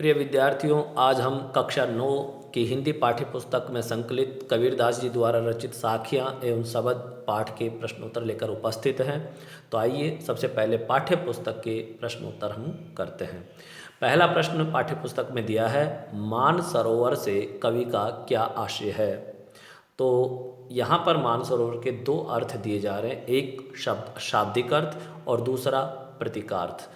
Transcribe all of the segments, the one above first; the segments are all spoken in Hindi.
प्रिय विद्यार्थियों, आज हम कक्षा 9 की हिंदी पाठ्य पुस्तक में संकलित कबीरदास जी द्वारा रचित साखियाँ एवं शबद पाठ के प्रश्नोत्तर लेकर उपस्थित हैं। तो आइए सबसे पहले पाठ्य पुस्तक के प्रश्नोत्तर हम करते हैं। पहला प्रश्न पाठ्य पुस्तक में दिया है, मानसरोवर से कवि का क्या आशय है। तो यहाँ पर मानसरोवर के दो अर्थ दिए जा रहे हैं, एक शाब्दिक अर्थ और दूसरा प्रतीकार्थ।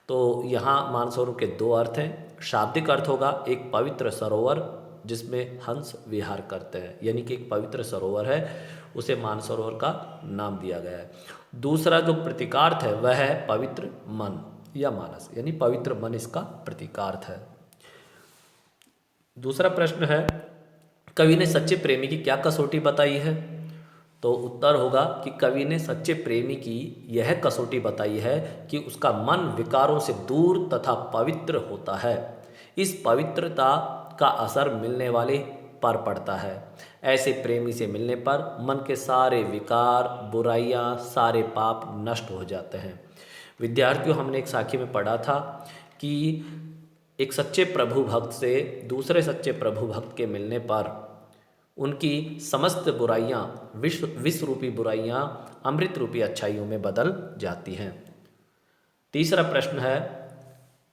तो यहाँ मानसरोवर के दो अर्थ हैं। शाब्दिक अर्थ होगा एक पवित्र सरोवर जिसमें हंस विहार करते हैं, यानी कि एक पवित्र सरोवर है, उसे मानसरोवर का नाम दिया गया है। दूसरा जो प्रतीकार्थ है वह है पवित्र मन या मानस, यानी पवित्र मन इसका प्रतीकार्थ है। दूसरा प्रश्न है, कवि ने सच्चे प्रेमी की क्या कसौटी बताई है। तो उत्तर होगा कि कवि ने सच्चे प्रेमी की यह कसौटी बताई है कि उसका मन विकारों से दूर तथा पवित्र होता है। इस पवित्रता का असर मिलने वाले पर पड़ता है। ऐसे प्रेमी से मिलने पर मन के सारे विकार, बुराइयां, सारे पाप नष्ट हो जाते हैं। विद्यार्थियों, हमने एक साखी में पढ़ा था कि एक सच्चे प्रभु भक्त से दूसरे सच्चे प्रभु भक्त के मिलने पर उनकी समस्त बुराइयां, विष रूपी बुराइयां अमृत रूपी अच्छाइयों में बदल जाती हैं। तीसरा प्रश्न है,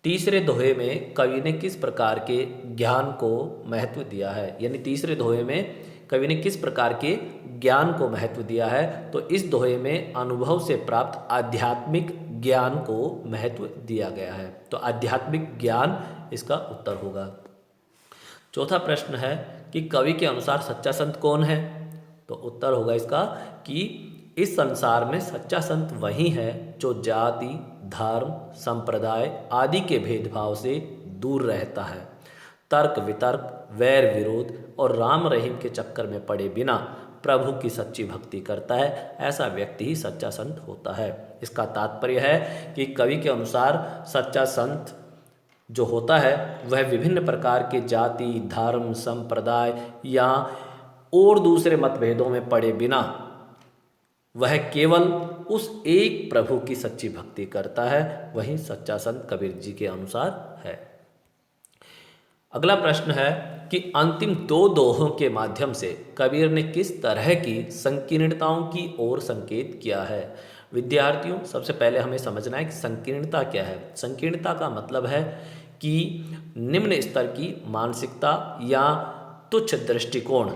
तीसरे दोहे में कवि ने किस प्रकार के ज्ञान को महत्व दिया है। यानी तीसरे दोहे में कवि ने किस प्रकार के ज्ञान को महत्व दिया है। तो इस दोहे में अनुभव से प्राप्त आध्यात्मिक ज्ञान को महत्व दिया गया है। तो आध्यात्मिक ज्ञान इसका उत्तर होगा। चौथा प्रश्न है कि कवि के अनुसार सच्चा संत कौन है। तो उत्तर होगा इसका कि इस संसार में सच्चा संत वही है जो जाति, धर्म, संप्रदाय आदि के भेदभाव से दूर रहता है, तर्क वितर्क, वैर विरोध और राम रहीम के चक्कर में पड़े बिना प्रभु की सच्ची भक्ति करता है। ऐसा व्यक्ति ही सच्चा संत होता है। इसका तात्पर्य है कि कवि के अनुसार सच्चा संत जो होता है वह विभिन्न प्रकार के जाति, धर्म, संप्रदाय या और दूसरे मतभेदों में पड़े बिना वह केवल उस एक प्रभु की सच्ची भक्ति करता है, वही सच्चा संत कबीर जी के अनुसार है। अगला प्रश्न है कि अंतिम दो दोहों के माध्यम से कबीर ने किस तरह की संकीर्णताओं की ओर संकेत किया है। विद्यार्थियों, सबसे पहले हमें समझना है कि संकीर्णता क्या है। संकीर्णता का मतलब है कि निम्न स्तर की मानसिकता या तुच्छ दृष्टिकोण,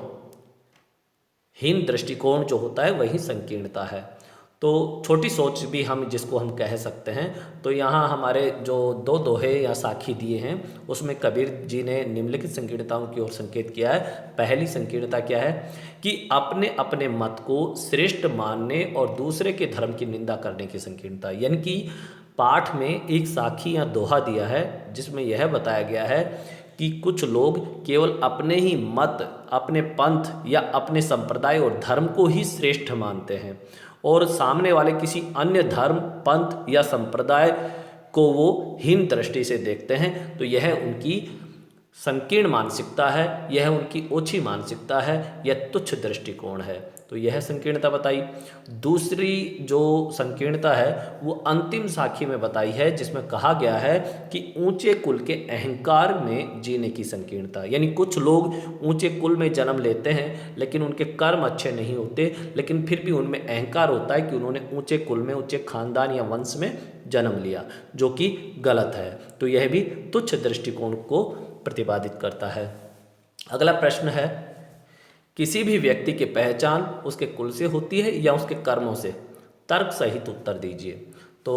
हीन दृष्टिकोण जो होता है वही संकीर्णता है। तो छोटी सोच भी हम जिसको हम कह सकते हैं। तो यहाँ हमारे जो दो दोहे या साखी दिए हैं उसमें कबीर जी ने निम्नलिखित संकीर्णताओं की ओर संकेत किया है। पहली संकीर्णता क्या है कि अपने अपने मत को श्रेष्ठ मानने और दूसरे के धर्म की निंदा करने की संकीर्णता। यानी कि पाठ में एक साखी या दोहा दिया है जिसमें यह बताया गया है कि कुछ लोग केवल अपने ही मत, अपने पंथ या अपने संप्रदाय और धर्म को ही श्रेष्ठ मानते हैं और सामने वाले किसी अन्य धर्म, पंथ या संप्रदाय को वो हीन दृष्टि से देखते हैं। तो यह उनकी संकीर्ण मानसिकता है, यह उनकी ओछी मानसिकता है, यह तुच्छ दृष्टिकोण है। तो यह संकीर्णता बताई। दूसरी जो संकीर्णता है वो अंतिम साखी में बताई है जिसमें कहा गया है कि ऊंचे कुल के अहंकार में जीने की संकीर्णता। यानी कुछ लोग ऊंचे कुल में जन्म लेते हैं लेकिन उनके कर्म अच्छे नहीं होते, लेकिन फिर भी उनमें अहंकार होता है कि उन्होंने ऊंचे कुल में, ऊंचे खानदान या वंश में जन्म लिया, जो कि गलत है। तो यह भी तुच्छ दृष्टिकोण को प्रतिपादित करता है। अगला प्रश्न है, किसी भी व्यक्ति की पहचान उसके कुल से होती है या उसके कर्मों से। तर्क सहित उत्तर दीजिए। तो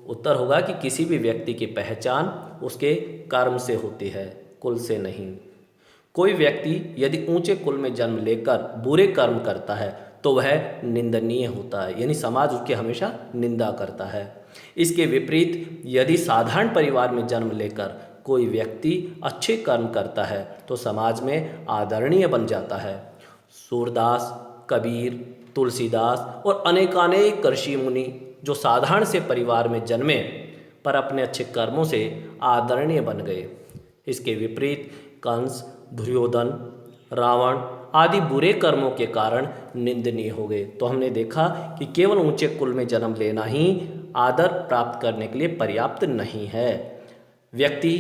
उत्तर होगा कि किसी भी व्यक्ति की पहचान उसके कर्म से होती है, कुल से नहीं। कोई व्यक्ति यदि ऊंचे कुल में जन्म लेकर बुरे कर्म करता है तो वह निंदनीय होता है, यानी समाज उसकी हमेशा निंदा करता है। इसके विपरीत यदि साधारण परिवार में जन्म लेकर कोई व्यक्ति अच्छे कर्म करता है तो समाज में आदरणीय बन जाता है। सूरदास, कबीर, तुलसीदास और अनेकानेक ऋषि मुनि जो साधारण से परिवार में जन्मे पर अपने अच्छे कर्मों से आदरणीय बन गए। इसके विपरीत कंस, दुर्योधन, रावण आदि बुरे कर्मों के कारण निंदनीय हो गए। तो हमने देखा कि केवल ऊंचे कुल में जन्म लेना ही आदर प्राप्त करने के लिए पर्याप्त नहीं है। व्यक्ति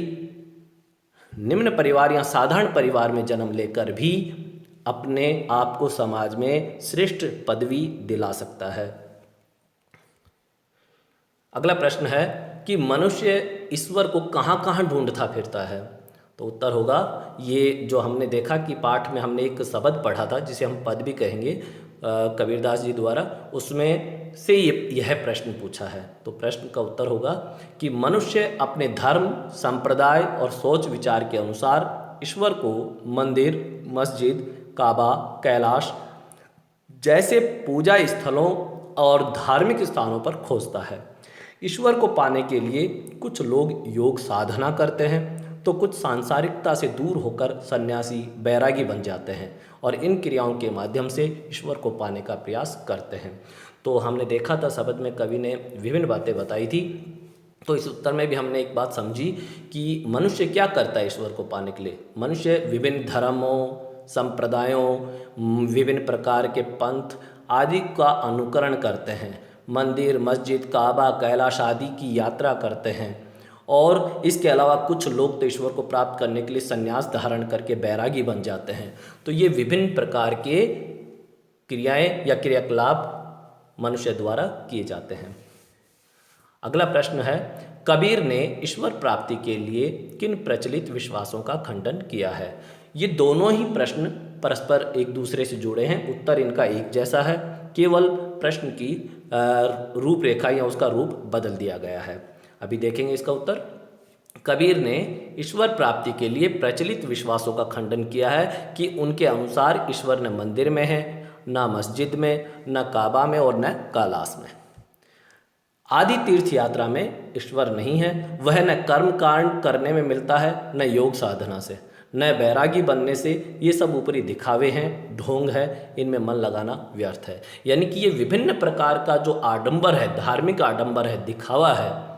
निम्न परिवार या साधारण परिवार में जन्म लेकर भी अपने आप को समाज में श्रेष्ठ पदवी दिला सकता है। अगला प्रश्न है कि मनुष्य ईश्वर को कहाँ कहाँ ढूंढता फिरता है। तो उत्तर होगा, ये जो हमने देखा कि पाठ में हमने एक शब्द पढ़ा था जिसे हम पद भी कहेंगे कबीरदास जी द्वारा, उसमें से यह प्रश्न पूछा है। तो प्रश्न का उत्तर होगा कि मनुष्य अपने धर्म, संप्रदाय और सोच विचार के अनुसार ईश्वर को मंदिर, मस्जिद, काबा, कैलाश जैसे पूजा स्थलों और धार्मिक स्थानों पर खोजता है। ईश्वर को पाने के लिए कुछ लोग योग साधना करते हैं, तो कुछ सांसारिकता से दूर होकर सन्यासी, बैरागी बन जाते हैं और इन क्रियाओं के माध्यम से ईश्वर को पाने का प्रयास करते हैं। तो हमने देखा था शब्द में कवि ने विभिन्न बातें बताई थी। तो इस उत्तर में भी हमने एक बात समझी कि मनुष्य क्या करता है ईश्वर को पाने के लिए। मनुष्य विभिन्न धर्मों, संप्रदायों, विभिन्न प्रकार के पंथ आदि का अनुकरण करते हैं, मंदिर, मस्जिद, काबा, कैलाश आदि की यात्रा करते हैं और इसके अलावा कुछ लोग तो ईश्वर को प्राप्त करने के लिए संन्यास धारण करके बैरागी बन जाते हैं। तो ये विभिन्न प्रकार के क्रियाएं या क्रियाकलाप मनुष्य द्वारा किए जाते हैं। अगला प्रश्न है, कबीर ने ईश्वर प्राप्ति के लिए किन प्रचलित विश्वासों का खंडन किया है। ये दोनों ही प्रश्न परस्पर एक दूसरे से जुड़े हैं, उत्तर इनका एक जैसा है, केवल प्रश्न की रूपरेखा या उसका रूप बदल दिया गया है। अभी देखेंगे इसका उत्तर। कबीर ने ईश्वर प्राप्ति के लिए प्रचलित विश्वासों का खंडन किया है कि उनके अनुसार ईश्वर न मंदिर में है, न मस्जिद में, न काबा में और न कैलाश में। आदि तीर्थ यात्रा में ईश्वर नहीं है। वह न कर्म कांड करने में मिलता है, न योग साधना से, न बैरागी बनने से। ये सब ऊपरी दिखावे हैं, ढोंग है, इनमें मन लगाना व्यर्थ है। यानी कि ये विभिन्न प्रकार का जो आडंबर है, धार्मिक आडंबर है, दिखावा है,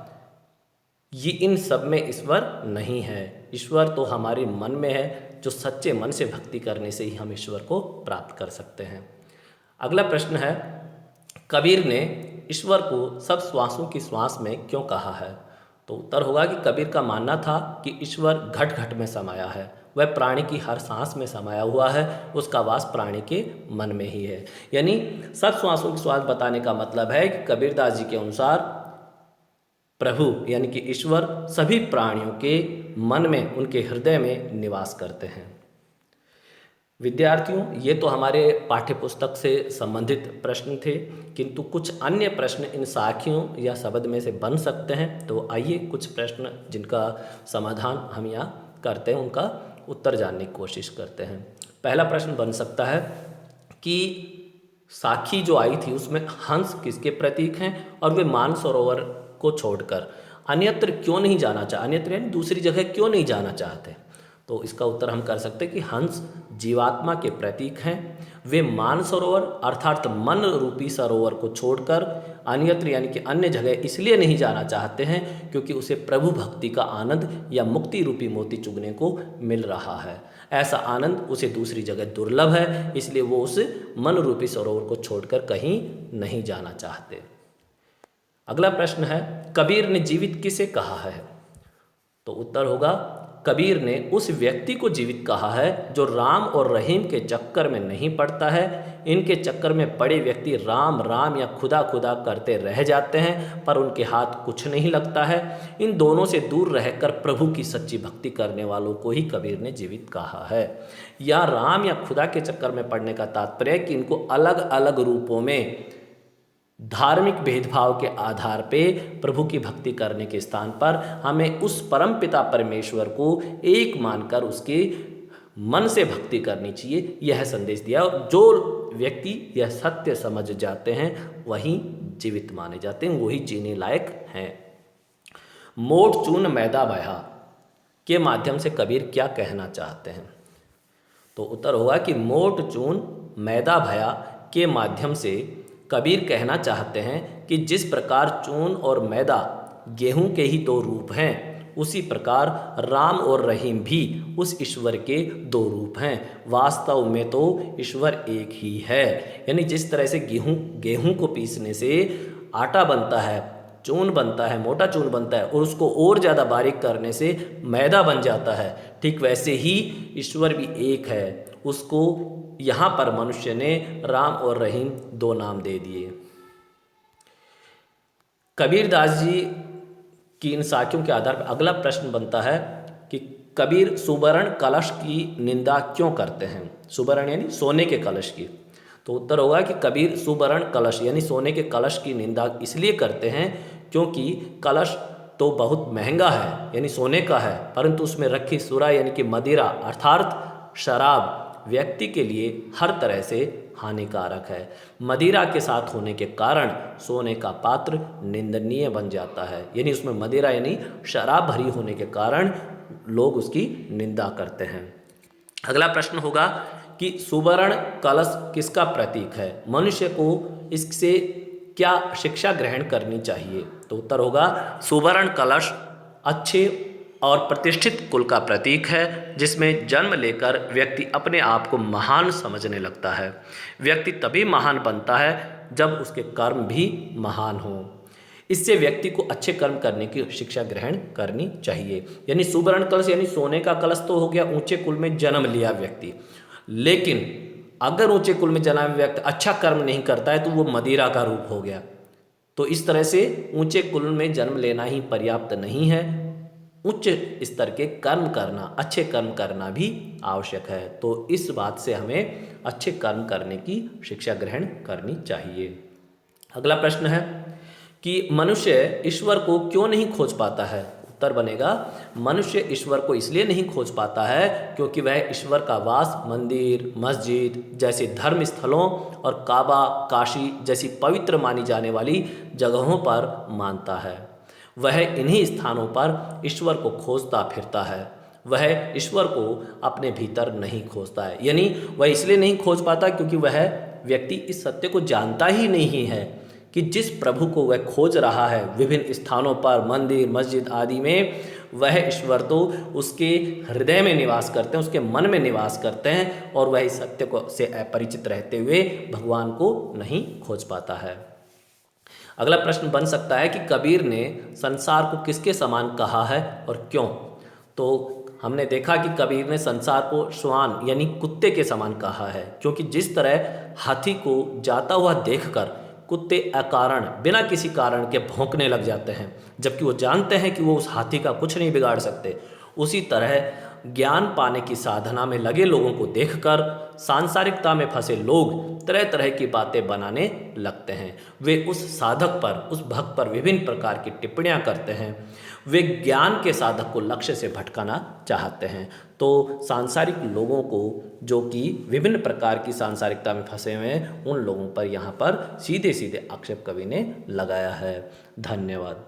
ये इन सब में ईश्वर नहीं है। ईश्वर तो हमारे मन में है, जो सच्चे मन से भक्ति करने से ही हम ईश्वर को प्राप्त कर सकते हैं। अगला प्रश्न है, कबीर ने ईश्वर को सब श्वासों की श्वास में क्यों कहा है। तो उत्तर होगा कि कबीर का मानना था कि ईश्वर घट घट में समाया है, वह प्राणी की हर सांस में समाया हुआ है, उसका वास प्राणी के मन में ही है। यानी सब श्वासों की श्वास बताने का मतलब है कि कबीरदास जी के अनुसार प्रभु यानी कि ईश्वर सभी प्राणियों के मन में, उनके हृदय में निवास करते हैं। विद्यार्थियों, ये तो हमारे पाठ्य पुस्तक से संबंधित प्रश्न थे, किंतु कुछ अन्य प्रश्न इन साखियों या शब्द में से बन सकते हैं। तो आइए कुछ प्रश्न जिनका समाधान हम यहाँ करते हैं, उनका उत्तर जानने की कोशिश करते हैं। पहला प्रश्न बन सकता है कि साखी जो आई थी उसमें हंस किसके प्रतीक हैं और वे मानसरोवर को छोड़कर अन्यत्र क्यों नहीं जाना चाहते, अन्यत्र यानी दूसरी जगह क्यों नहीं जाना चाहते। तो इसका उत्तर हम कर सकते हैं कि हंस जीवात्मा के प्रतीक हैं। वे मानसरोवर अर्थात मन रूपी सरोवर को छोड़कर अन्यत्र यानी कि अन्य जगह इसलिए नहीं जाना चाहते हैं क्योंकि उसे प्रभु भक्ति का आनंद या मुक्ति रूपी मोती चुगने को मिल रहा है। ऐसा आनंद उसे दूसरी जगह दुर्लभ है, इसलिए वो उस मन रूपी सरोवर को छोड़कर कहीं नहीं जाना चाहते। अगला प्रश्न है, कबीर ने जीवित किसे कहा है। तो उत्तर होगा, कबीर ने उस व्यक्ति को जीवित कहा है जो राम और रहीम के चक्कर में नहीं पड़ता है। इनके चक्कर में पड़े व्यक्ति राम राम या खुदा खुदा करते रह जाते हैं पर उनके हाथ कुछ नहीं लगता है। इन दोनों से दूर रहकर प्रभु की सच्ची भक्ति करने वालों को ही कबीर ने जीवित कहा है। या राम या खुदा के चक्कर में पड़ने का तात्पर्य है कि इनको अलग अलग रूपों में धार्मिक भेदभाव के आधार पे प्रभु की भक्ति करने के स्थान पर हमें उस परम पिता परमेश्वर को एक मानकर उसके मन से भक्ति करनी चाहिए, यह संदेश दिया। और जो व्यक्ति यह सत्य समझ जाते हैं वही जीवित माने जाते हैं, वही जीने लायक हैं। मोट चून मैदा बहा के माध्यम से कबीर क्या कहना चाहते हैं। तो उत्तर होगा कि मोट चून मैदा भया के माध्यम से कबीर कहना चाहते हैं कि जिस प्रकार चून और मैदा गेहूं के ही दो रूप हैं, उसी प्रकार राम और रहीम भी उस ईश्वर के दो रूप हैं। वास्तव में तो ईश्वर एक ही है। यानी जिस तरह से गेहूं को पीसने से आटा बनता है, चून बनता है, मोटा चून बनता है और उसको और ज़्यादा बारीक करने से मैदा बन जाता है, ठीक वैसे ही ईश्वर भी एक है। उसको यहाँ पर मनुष्य ने राम और रहीम दो नाम दे दिए। कबीरदास जी की इन साक्ष्यों के आधार पर अगला प्रश्न बनता है कि कबीर सुवर्ण कलश की निंदा क्यों करते हैं। सुवर्ण यानी सोने के कलश की। तो उत्तर होगा कि कबीर सुवर्ण कलश यानी सोने के कलश की निंदा इसलिए करते हैं क्योंकि कलश तो बहुत महंगा है यानी सोने का है, परंतु उसमें रखी सुरा यानी कि मदिरा अर्थात शराब व्यक्ति के लिए हर तरह से हानिकारक है। मदिरा के साथ होने के कारण सोने का पात्र निंदनीय बन जाता है, यानी उसमें मदिरा यानी शराब भरी होने के कारण लोग उसकी निंदा करते हैं। अगला प्रश्न होगा कि सुवर्ण कलश किसका प्रतीक है, मनुष्य को इससे क्या शिक्षा ग्रहण करनी चाहिए। तो उत्तर होगा सुवर्ण कलश अच्छे और प्रतिष्ठित कुल का प्रतीक है, जिसमें जन्म लेकर व्यक्ति अपने आप को महान समझने लगता है। व्यक्ति तभी महान बनता है जब उसके कर्म भी महान हों। इससे व्यक्ति को अच्छे कर्म करने की शिक्षा ग्रहण करनी चाहिए। यानी सुवर्ण कलश यानी सोने का कलश तो हो गया, ऊंचे कुल में जन्म लिया व्यक्ति, लेकिन अगर ऊंचे कुल में जन्मा व्यक्ति अच्छा कर्म नहीं करता है तो वो मदिरा का रूप हो गया। तो इस तरह से ऊंचे कुल में जन्म लेना ही पर्याप्त नहीं है, उच्च स्तर के कर्म करना, अच्छे कर्म करना भी आवश्यक है। तो इस बात से हमें अच्छे कर्म करने की शिक्षा ग्रहण करनी चाहिए। अगला प्रश्न है कि मनुष्य ईश्वर को क्यों नहीं खोज पाता है। उत्तर बनेगा मनुष्य ईश्वर को इसलिए नहीं खोज पाता है क्योंकि वह ईश्वर का वास मंदिर, मस्जिद जैसे धर्म स्थलों और काबा, काशी जैसी पवित्र मानी जाने वाली जगहों पर मानता है। वह इन्हीं स्थानों पर ईश्वर को खोजता फिरता है, वह ईश्वर को अपने भीतर नहीं खोजता है। यानी वह इसलिए नहीं खोज पाता क्योंकि वह व्यक्ति इस सत्य को जानता ही नहीं है कि जिस प्रभु को वह खोज रहा है विभिन्न स्थानों पर, मंदिर, मस्जिद आदि में, वह ईश्वर तो उसके हृदय में निवास करते हैं, उसके मन में निवास करते हैं, और वह इस सत्य को से अपरिचित रहते हुए भगवान को नहीं खोज पाता है। अगला प्रश्न बन सकता है कि कबीर ने संसार को किसके समान कहा है और क्यों। तो हमने देखा कि कबीर ने संसार को श्वान यानी कुत्ते के समान कहा है, क्योंकि जिस तरह हाथी को जाता हुआ देखकर कुत्ते अकारण बिना किसी कारण के भौंकने लग जाते हैं, जबकि वो जानते हैं कि वो उस हाथी का कुछ नहीं बिगाड़ सकते, उसी तरह ज्ञान पाने की साधना में लगे लोगों को देखकर सांसारिकता में फंसे लोग तरह तरह की बातें बनाने लगते हैं। वे उस साधक पर, उस भक्त पर विभिन्न प्रकार की टिप्पणियां करते हैं। वे ज्ञान के साधक को लक्ष्य से भटकाना चाहते हैं। तो सांसारिक लोगों को, जो कि विभिन्न प्रकार की सांसारिकता में फंसे हुए हैं, उन लोगों पर यहाँ पर सीधे सीधे आक्षेप कवि ने लगाया है। धन्यवाद।